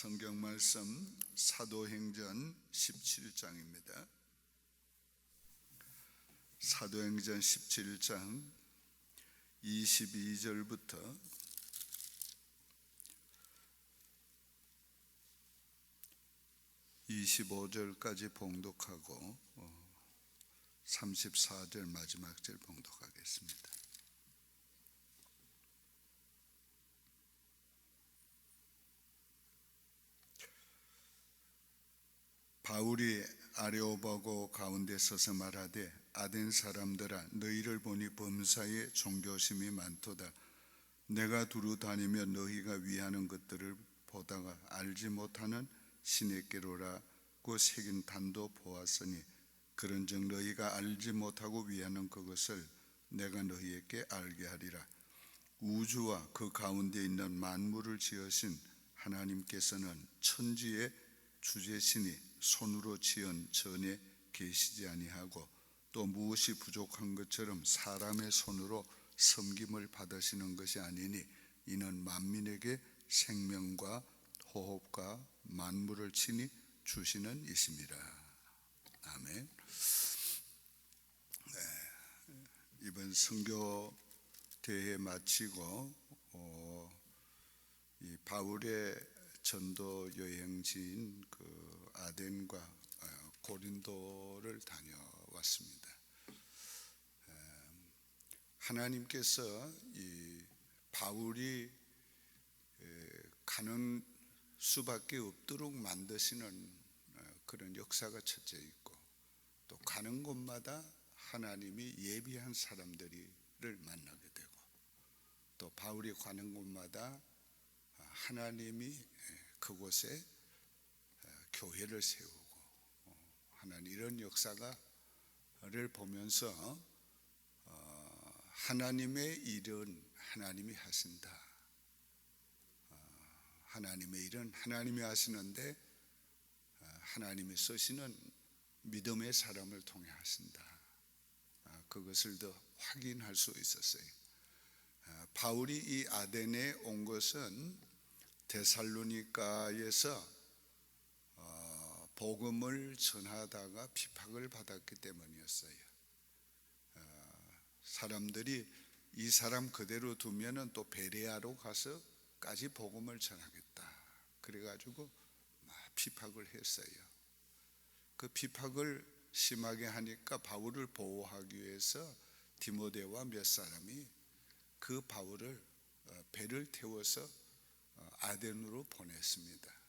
성경 말씀 사도행전 17장입니다. 사도행전 17장 22절부터 25절까지 봉독하고 34절 마지막 절 봉독하겠습니다. 바울이 아레오바고 가운데 서서 말하되 아덴 사람들아 너희를 보니 범사에 종교심이 많도다. 내가 두루 다니며 너희가 위하는 것들을 보다가 알지 못하는 시내께로라고 새긴 단도 보았으니 그런즉 너희가 알지 못하고 위하는 그것을 내가 너희에게 알게 하리라. 우주와 그 가운데 있는 만물을 지으신 하나님께서는 천지의 주재신이 손으로 지은 전에 계시지 아니하고 또 무엇이 부족한 것처럼 사람의 손으로 섬김을 받으시는 것이 아니니 이는 만민에게 생명과 호흡과 만물을 친히 주시는 이심이라. 아멘. 이번 선교 대회 마치고 이 바울의 전도 여행지인 그 아덴과 고린도를 다녀왔습니다. 하나님께서 이 바울이 가는 수밖에 없도록 만드시는 그런 역사가 첫째 있고, 또 가는 곳마다 하나님이 예비한 사람들을 만나게 되고, 또 바울이 가는 곳마다 하나님이 그곳에 교회를 세우고 하는 이런 역사를 보면서 하나님의 일은 하나님이 하신다. 하나님의 일은 하나님이 하시는데 하나님이 쓰시는 믿음의 사람을 통해 하신다. 그것을 더 확인할 수 있었어요. 바울이 이 아덴에 온 것은 데살로니가에서 복음을 전하다가 핍박을 받았기 때문이었어요. 사람들이 이 사람 그대로 두면은 또 베레아로 가서까지 복음을 전하겠다. 그래가지고 막 핍박을 했어요. 그 핍박을 심하게 하니까 바울을 보호하기 위해서 디모데와 몇 사람이 그 바울을 배를 태워서 아덴으로 보냈습니다.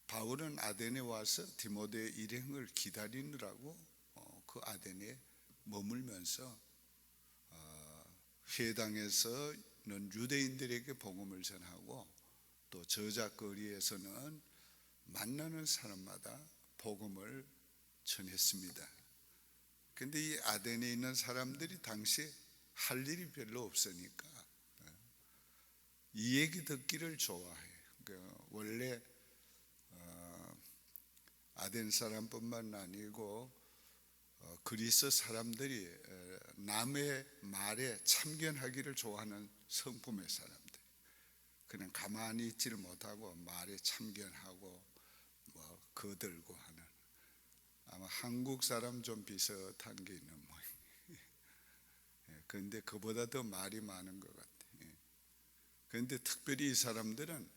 바울은 아덴에 와서 디모데의 일행을 기다리느라고 그 아덴에 머물면서 회당에서는 유대인들에게 복음을 전하고 또 저작거리에서는 만나는 사람마다 복음을 전했습니다. 그런데 이 아덴에 있는 사람들이 당시에 할 일이 별로 없으니까 이 얘기 듣기를 좋아해요. 원래 아덴 사람뿐만 아니고 그리스 사람들이 남의 말에 참견하기를 좋아하는 성품의 사람들, 그냥 가만히 있지를 못하고 말에 참견하고 뭐 거들고 하는, 아마 한국 사람 좀 비슷한 게 있는 모양. 그런데 그보다 더 말이 많은 것 같아요. 그런데 특별히 이 사람들은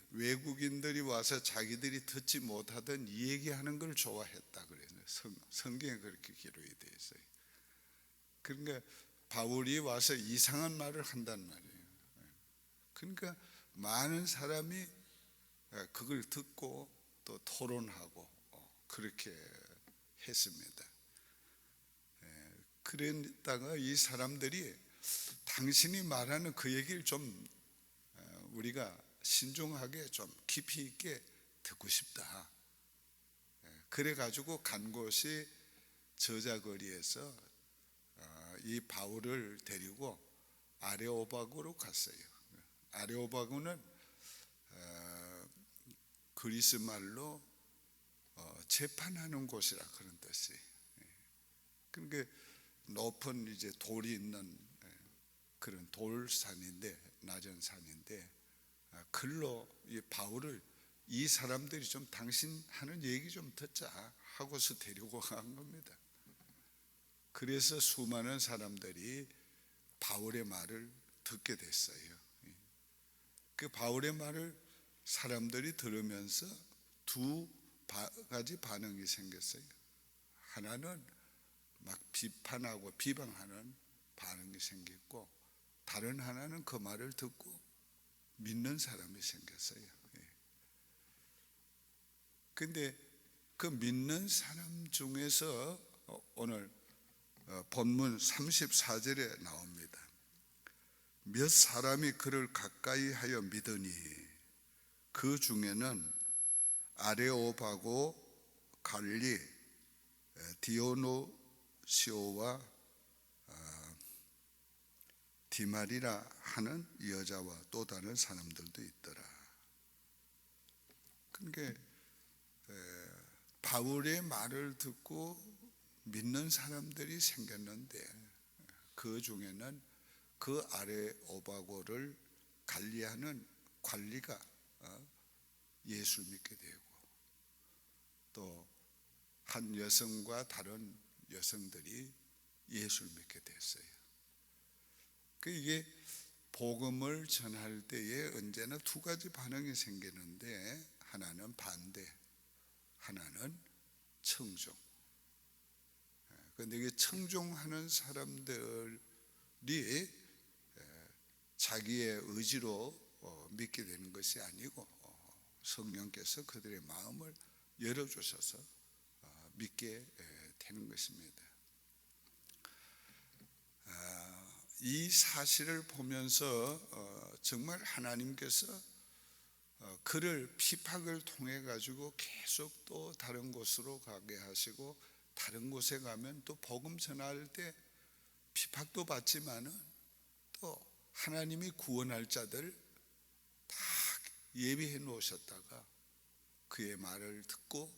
외국인들이 와서 자기들이 듣지 못하던 이 얘기하는 걸 좋아했다 그래요. 성경에 그렇게 기록이 되어 있어요. 그러니까 바울이 와서 이상한 말을 한단 말이에요. 그러니까 많은 사람이 그걸 듣고 또 토론하고 그렇게 했습니다. 그러다가 이 사람들이 당신이 말하는 그 얘기를 좀 우리가 신중하게 좀 깊이 있게 듣고 싶다. 그래가지고 간 곳이 저자거리에서 이 바울을 데리고 아레오바고로 갔어요. 아레오바고는 그리스 말로 재판하는 곳이라 그런 뜻이. 그러니까 높은 이제 돌이 있는 그런 돌산인데, 낮은 산인데 글로 이 바울을 이 사람들이 좀 당신 하는 얘기 좀 듣자 하고서 데리고 간 겁니다. 그래서 수많은 사람들이 바울의 말을 듣게 됐어요. 그 바울의 말을 사람들이 들으면서 두 가지 반응이 생겼어요. 하나는 막 비판하고 비방하는 반응이 생겼고, 다른 하나는 그 말을 듣고 믿는 사람이 생겼어요. 근데 그 믿는 사람 중에서 오늘 본문 34절에 나옵니다. 몇 사람이 그를 가까이 하여 믿으니 그 중에는 아레오바고 갈리 디오노시오와 디마리라 하는 여자와 또 다른 사람들도 있더라. 그러니까 바울의 말을 듣고 믿는 사람들이 생겼는데, 그 중에는 그 아레오바고를 관리하는 관리가 예수를 믿게 되고, 또 한 여성과 다른 여성들이 예수를 믿게 됐어요. 이게 복음을 전할 때에 언제나 두 가지 반응이 생기는데, 하나는 반대, 하나는 청종. 그런데 이게 청종하는 사람들이 자기의 의지로 믿게 되는 것이 아니고 성령께서 그들의 마음을 열어주셔서 믿게 되는 것입니다. 이 사실을 보면서 정말 하나님께서 그를 핍박을 통해 가지고 계속 또 다른 곳으로 가게 하시고, 다른 곳에 가면 또 복음 전할 때 핍박도 받지만은 또 하나님이 구원할 자들 다 예비해 놓으셨다가 그의 말을 듣고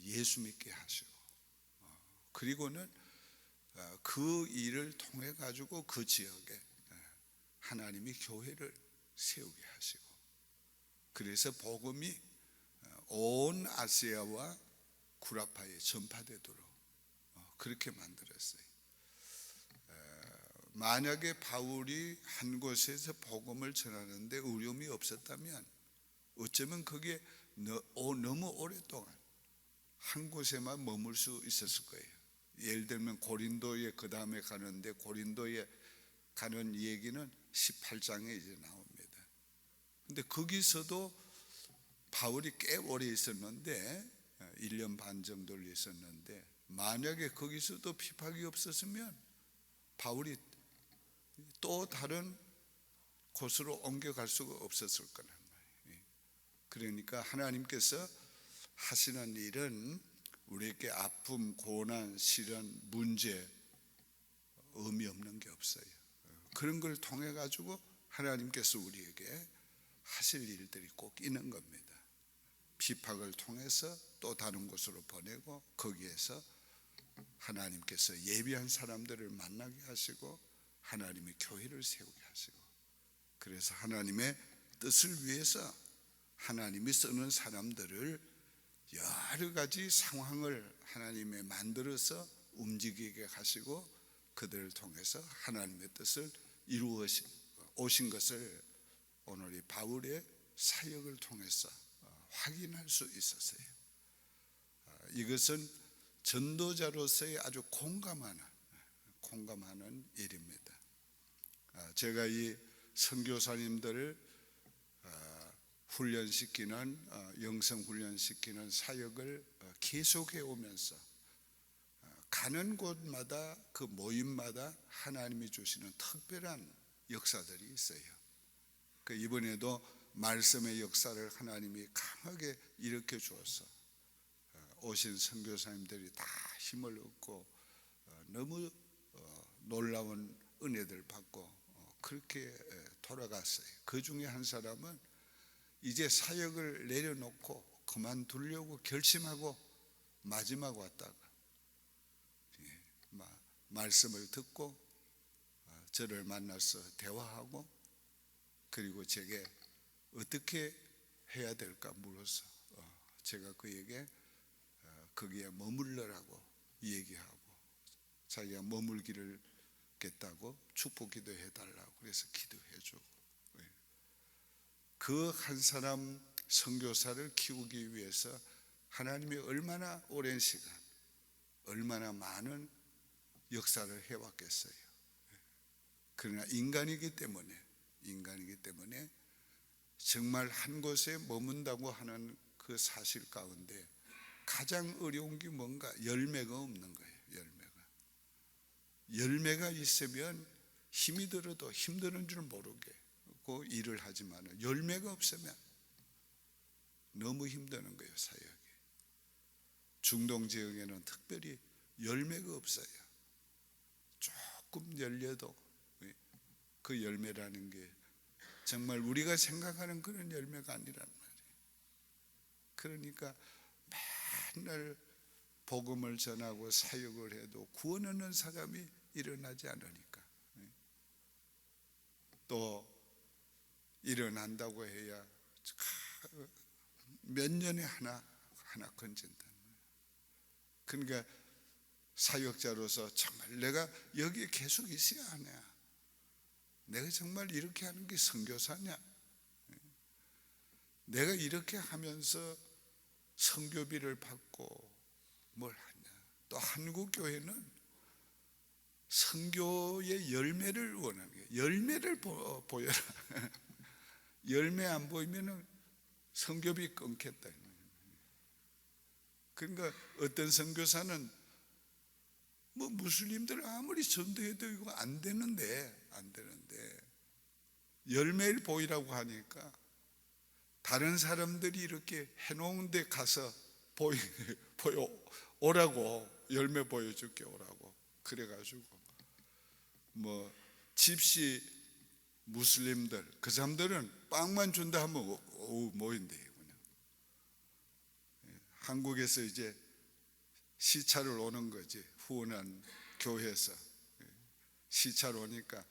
예수 믿게 하시고, 그리고는 그 일을 통해 가지고 그 지역에 하나님이 교회를 세우게 하시고, 그래서 복음이 온 아시아와 구라파에 전파되도록 그렇게 만들었어요. 만약에 바울이 한 곳에서 복음을 전하는데 어려움이 없었다면 어쩌면 그게 너무 오랫동안 한 곳에만 머물 수 있었을 거예요. 예를 들면 고린도에 그 다음에 가는데, 고린도에 가는 얘기는 18장에 이제 나옵니다. 근데 거기서도 바울이 꽤 오래 있었는데, 1년 반 정도를 있었는데, 만약에 거기서도 핍박이 없었으면 바울이 또 다른 곳으로 옮겨갈 수가 없었을 거란 말이에요. 그러니까 하나님께서 하시는 일은 우리에게 아픔, 고난, 시련, 문제, 의미 없는 게 없어요. 그런 걸 통해 가지고 하나님께서 우리에게 하실 일들이 꼭 있는 겁니다. 핍박을 통해서 또 다른 곳으로 보내고, 거기에서 하나님께서 예비한 사람들을 만나게 하시고, 하나님의 교회를 세우게 하시고, 그래서 하나님의 뜻을 위해서 하나님이 쓰는 사람들을 여러 가지 상황을 하나님이 만들어서 움직이게 하시고, 그들을 통해서 하나님의 뜻을 이루어 오신 것을 오늘 이 바울의 사역을 통해서 확인할 수 있었어요. 이것은 전도자로서의 아주 공감하는 일입니다. 제가 이 선교사님들을 훈련시키는, 영성 훈련시키는 사역을 계속해 오면서 가는 곳마다 그 모임마다 하나님이 주시는 특별한 역사들이 있어요. 이번에도 말씀의 역사를 하나님이 강하게 일으켜 주어서 오신 선교사님들이 다 힘을 얻고 너무 놀라운 은혜들 받고 그렇게 돌아갔어요. 그 중에 한 사람은 이제 사역을 내려놓고 그만두려고 결심하고 마지막 왔다가 말씀을 듣고 저를 만나서 대화하고, 그리고 제게 어떻게 해야 될까 물어서 제가 그에게 거기에 머물러라고 얘기하고 자기가 머물기를 겠다고 축복 기도해 달라고 그래서 기도해 주고 그 한 사람 선교사를 키우기 위해서 하나님이 얼마나 오랜 시간 얼마나 많은 역사를 해왔겠어요. 그러나 인간이기 때문에 정말 한 곳에 머문다고 하는 그 사실 가운데 가장 어려운 게 뭔가 열매가 없는 거예요. 열매가 있으면 힘이 들어도 힘드는 줄 모르고 일을 하지만 열매가 없으면 너무 힘드는 거예요. 사역이 중동 지역에는 특별히 열매가 없어요. 조금 열려도 그 열매라는 게 정말 우리가 생각하는 그런 열매가 아니란 말이에요. 그러니까 맨날 복음을 전하고 사역을 해도 구원 얻는 사람이 일어나지 않으니까 또 일어난다고 해야 몇 년에 하나 건진다. 그러니까 사역자로서 정말 내가 여기에 계속 있어야 하냐, 내가 정말 이렇게 하는 게 선교사냐, 내가 이렇게 하면서 선교비를 받고 뭘 하냐. 또 한국 교회는 선교의 열매를 원하는 거예요. 열매를 보여라. 열매 안 보이면은 선교비 끊겠다. 그러니까 어떤 선교사는 뭐 무슬림들 아무리 전도해도 이거 안 되는데 열매를 보이라고 하니까 다른 사람들이 이렇게 해놓은 데 가서 오라고, 열매 보여줄게 오라고 그래가지고 뭐 집시 무슬림들 그 사람들은 빵만 준다 하면 뭐인데 그냥 한국에서 이제 시차를 오는 거지. 후원한 교회에서 시차를 오니까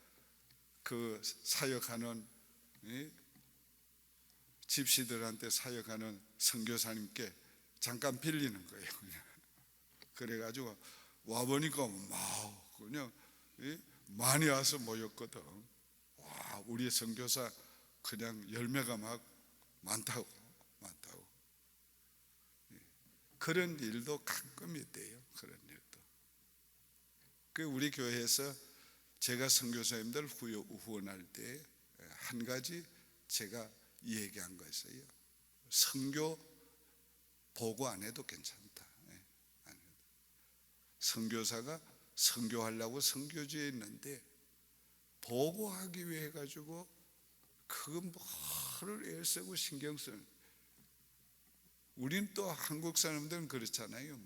그 사역하는 집시들한테 사역하는 선교사님께 잠깐 빌리는 거예요. 그냥. 그래가지고 와보니까 막 그냥 많이 와서 모였거든. 와, 우리 선교사 그냥 열매가 막 많다고. 그런 일도 가끔 있대요. 그런 일도. 그 우리 교회에서 제가 선교사님들 후원할 때 한 가지 제가 얘기한 거 있어요. 선교 보고 안 해도 괜찮다. 선교사가 선교하려고 선교지에 있는데 보고하기 위해 가지고 그건 뭐를 애쓰고 신경 쓰는. 우린 또 한국 사람들은 그렇잖아요.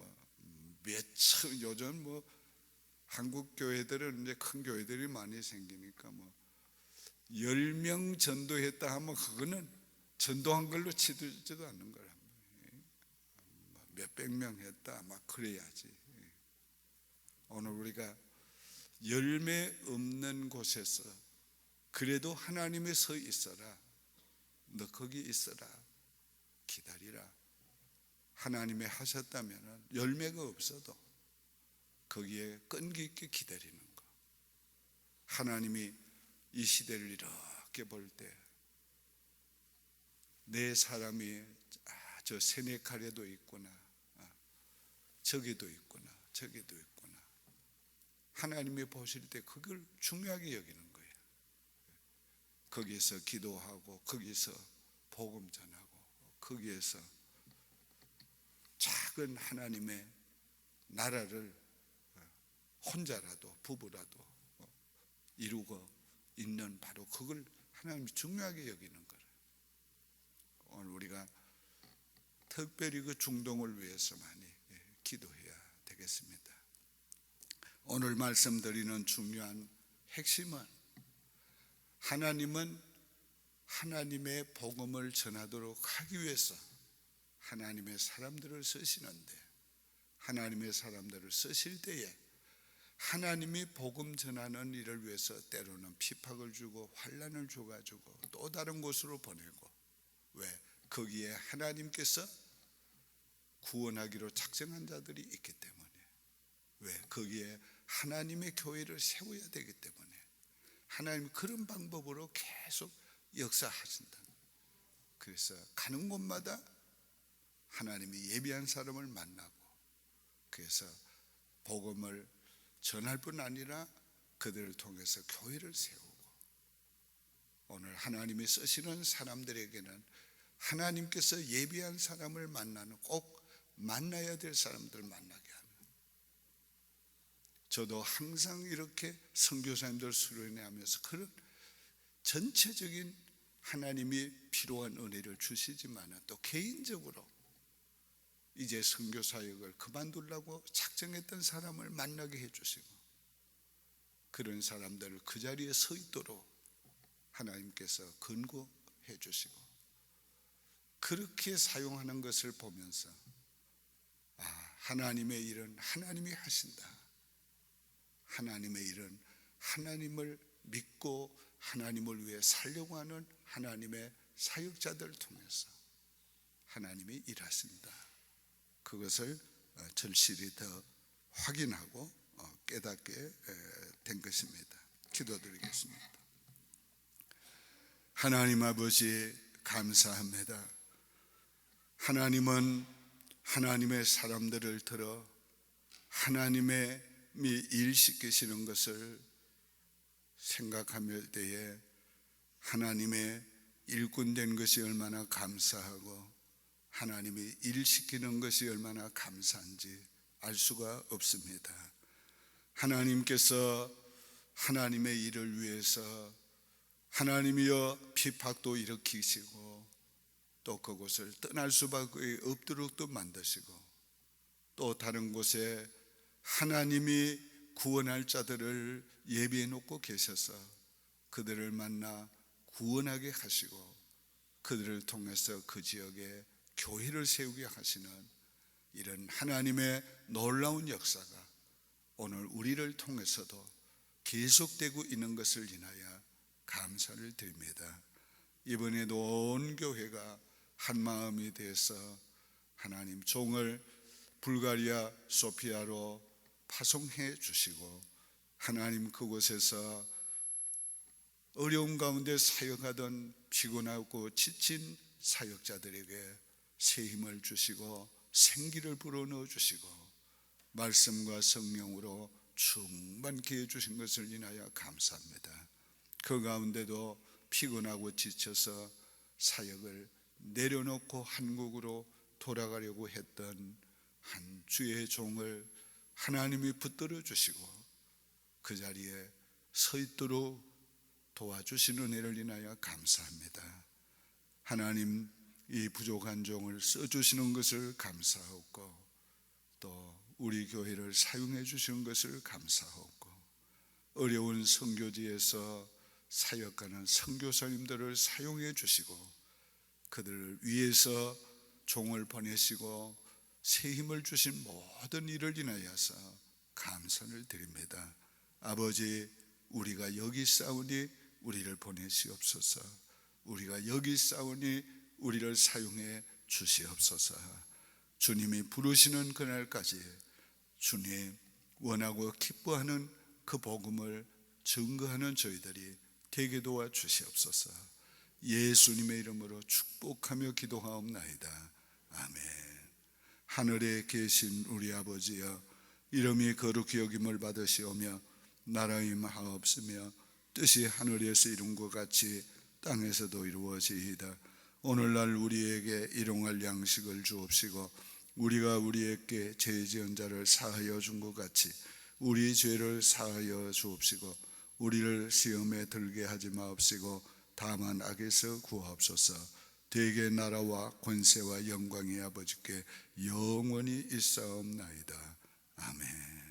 요즘 뭐 한국 교회들은 이제 큰 교회들이 많이 생기니까 10명 전도했다 하면 그거는 전도한 걸로 치지도 않는 거란 말이에요. 몇백 명 했다 막 그래야지. 오늘 우리가 열매 없는 곳에서 그래도 하나님에 서 있어라. 너 거기 있어라. 기다리라. 하나님이 하셨다면 열매가 없어도 거기에 끈기 있게 기다리는 거. 하나님이 이 시대를 이렇게 볼 때 내 사람이 저 세네칼에도 있구나, 저기도 있구나, 저기도 있구나. 하나님이 보실 때 그걸 중요하게 여기는 거예요. 거기에서 기도하고 거기서 복음 전하고 거기에서 작은 하나님의 나라를 혼자라도 부부라도 이루고 있는 바로 그걸 하나님이 중요하게 여기는 거예요. 오늘 우리가 특별히 그 중동을 위해서 많이 기도해야 되겠습니다. 오늘 말씀드리는 중요한 핵심은 하나님은 하나님의 복음을 전하도록 하기 위해서 하나님의 사람들을 쓰시는데 하나님의 사람들을 쓰실 때에 하나님이 복음 전하는 일을 위해서 때로는 핍박을 주고 환난을 줘가지고 또 다른 곳으로 보내고 왜? 거기에 하나님께서 구원하기로 작정한 자들이 있기 때문에. 왜? 거기에 하나님의 교회를 세워야 되기 때문에. 하나님이 그런 방법으로 계속 역사하신다. 그래서 가는 곳마다 하나님이 예비한 사람을 만나고, 그래서 복음을 전할 뿐 아니라 그들을 통해서 교회를 세우고, 오늘 하나님이 쓰시는 사람들에게는 하나님께서 예비한 사람을 만나는, 꼭 만나야 될 사람들을 만나게 하는. 저도 항상 이렇게 선교사님들 수련회하면서 그런 전체적인 하나님이 필요한 은혜를 주시지만 또 개인적으로 이제 선교 사역을 그만두려고 작정했던 사람을 만나게 해주시고, 그런 사람들을 그 자리에 서 있도록 하나님께서 권고해 주시고, 그렇게 사용하는 것을 보면서 하나님의 일은 하나님이 하신다. 하나님의 일은 하나님을 믿고 하나님을 위해 살려고 하는 하나님의 사역자들을 통해서 하나님이 일하신다. 그것을 절실히 더 확인하고 깨닫게 된 것입니다. 기도드리겠습니다. 하나님 아버지, 감사합니다. 하나님은 하나님의 사람들을 들어 하나님의 일시키시는 것을 생각하며 때에 하나님의 일꾼된 것이 얼마나 감사하고 하나님이 일시키는 것이 얼마나 감사한지 알 수가 없습니다. 하나님께서 하나님의 일을 위해서 하나님이여 핍박도 일으키시고, 또 그곳을 떠날 수밖에 없도록도 만드시고, 또 다른 곳에 하나님이 구원할 자들을 예비해 놓고 계셔서 그들을 만나 구원하게 하시고, 그들을 통해서 그 지역에 교회를 세우게 하시는 이런 하나님의 놀라운 역사가 오늘 우리를 통해서도 계속되고 있는 것을 인하여 감사를 드립니다. 이번에도 온 교회가 한 마음이 돼서 하나님 종을 불가리아 소피아로 파송해 주시고, 하나님 그곳에서 어려운 가운데 사역하던 피곤하고 지친 사역자들에게 새 힘을 주시고 생기를 불어넣어 주시고 말씀과 성령으로 충만케 해주신 것을 인하여 감사합니다. 그 가운데도 피곤하고 지쳐서 사역을 내려놓고 한국으로 돌아가려고 했던 한 주의 종을 하나님이 붙들어 주시고 그 자리에 서 있도록 도와주시는 은혜를 인하여 감사합니다. 하나님, 이 부족한 종을 써주시는 것을 감사하고, 또 우리 교회를 사용해 주시는 것을 감사하고, 어려운 선교지에서 사역하는 선교사님들을 사용해 주시고 그들을 위해서 종을 보내시고 새 힘을 주신 모든 일을 인하여서 감사를 드립니다. 아버지, 우리가 여기 싸우니 우리를 보내시옵소서. 우리가 여기 싸우니 우리를 사용해 주시옵소서. 주님이 부르시는 그날까지 주님 원하고 기뻐하는 그 복음을 증거하는 저희들이 되게 도와 주시옵소서. 예수님의 이름으로 축복하며 기도하옵나이다. 아멘. 하늘에 계신 우리 아버지여, 이름이 거룩히 여김을 받으시오며 나라의 임하옵시며 뜻이 하늘에서 이룬 것 같이 땅에서도 이루어지이다. 오늘날 우리에게 일용할 양식을 주옵시고, 우리가 우리에게 죄 지은 자를 사하여 준 것 같이 우리 죄를 사하여 주옵시고, 우리를 시험에 들게 하지 마옵시고 다만 악에서 구하옵소서. 대개 나라와 권세와 영광이 아버지께 영원히 있사옵나이다. 아멘.